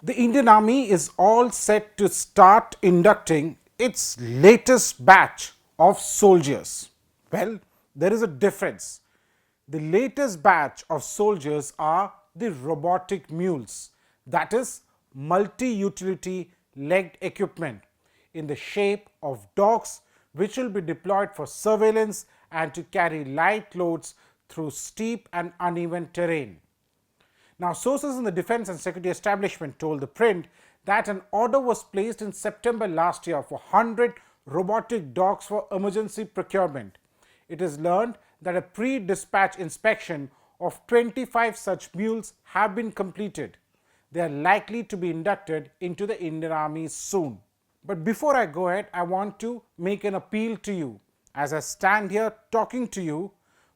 The Indian Army is all set to start inducting its latest batch of soldiers. Well, there is a difference. The latest batch of soldiers are the robotic mules, that is, multi utility legged equipment in the shape of dogs, which will be deployed for surveillance and to carry light loads through steep and uneven terrain. Now, sources in the defense and security establishment told ThePrint that an order was placed in September last year for 100 robotic dogs for emergency procurement. It is learned that a pre-dispatch inspection of 25 such mules have been completed. They are likely to be inducted into the Indian Army soon. But before I go ahead, I want to make an appeal to you. As I stand here talking to you,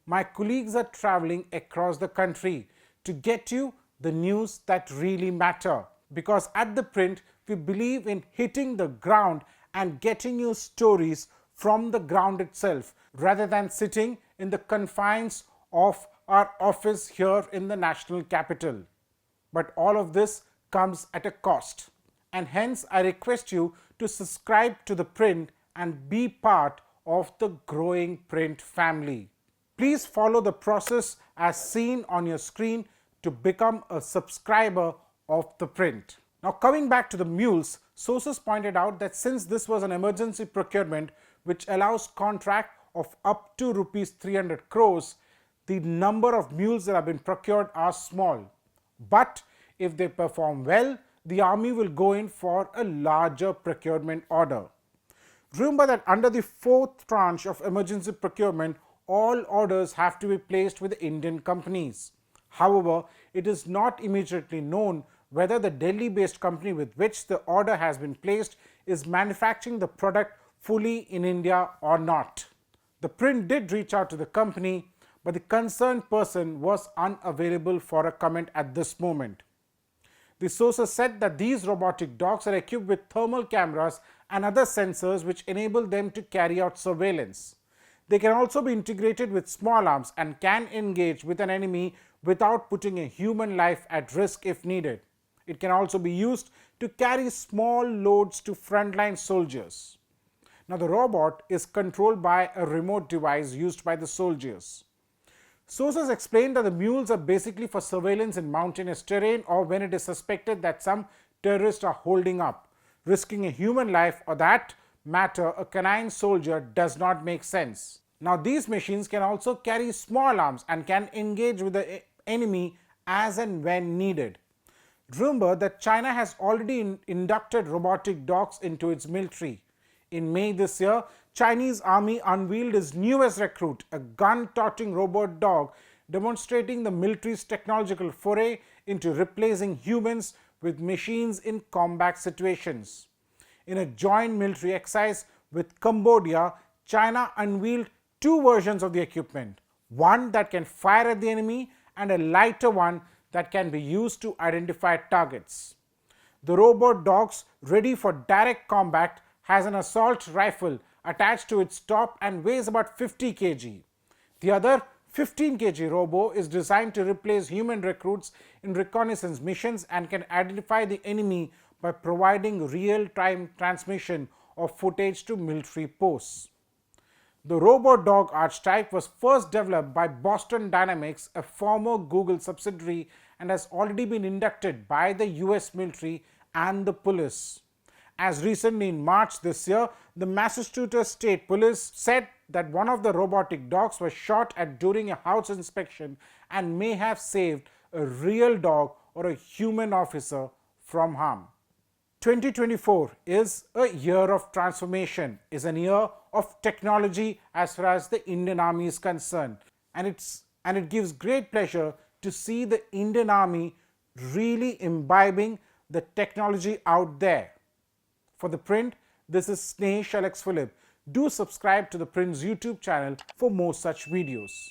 my colleagues are traveling across the country to get you the news that really matter. Because at ThePrint, we believe in hitting the ground and getting you stories from the ground itself rather than sitting in the confines of our office here in the national capital. But all of this comes at a cost. And hence, I request you to subscribe to ThePrint and be part of the growing print family. Please follow the process as seen on your screen to become a subscriber of ThePrint. Now, coming back to the mules, sources pointed out that since this was an emergency procurement which allows contract of up to rupees 300 crores, the number of mules that have been procured are small. But if they perform well, the army will go in for a larger procurement order. Remember that under the fourth tranche of emergency procurement, all orders have to be placed with Indian companies. However, it is not immediately known whether the Delhi-based company with which the order has been placed is manufacturing the product fully in India or not. ThePrint did reach out to the company, but the concerned person was unavailable for a comment at this moment. The sources said that these robotic dogs are equipped with thermal cameras and other sensors which enable them to carry out surveillance. They can also be integrated with small arms and can engage with an enemy without putting a human life at risk if needed. It can also be used to carry small loads to frontline soldiers. Now, the robot is controlled by a remote device used by the soldiers. Sources explain that the mules are basically for surveillance in mountainous terrain or when it is suspected that some terrorists are holding up. Risking a human life or that matter a canine soldier does not make sense. Now, these machines can also carry small arms and can engage with the enemy as and when needed. Remember that China has already inducted robotic dogs into its military. In May this year, Chinese army unveiled its newest recruit, a gun-toting robot dog, demonstrating the military's technological foray into replacing humans with machines in combat situations. In a joint military exercise with Cambodia, China unveiled two versions of the equipment, one that can fire at the enemy and a lighter one that can be used to identify targets. The robot dogs ready for direct combat has an assault rifle attached to its top and weighs about 50 kg. The other 15 kg robo is designed to replace human recruits in reconnaissance missions and can identify the enemy by providing real-time transmission of footage to military posts. The robot dog archetype was first developed by Boston Dynamics, a former Google subsidiary, and has already been inducted by the US military and the police. As recently in March this year, the Massachusetts State Police said that one of the robotic dogs was shot at during a house inspection and may have saved a real dog or a human officer from harm. 2024 is a year of transformation, is an year of technology as far as the Indian Army is concerned. And it gives great pleasure to see the Indian Army really imbibing the technology out there. For ThePrint, this is Snehesh Alex Philip. Do subscribe to ThePrint's YouTube channel for more such videos.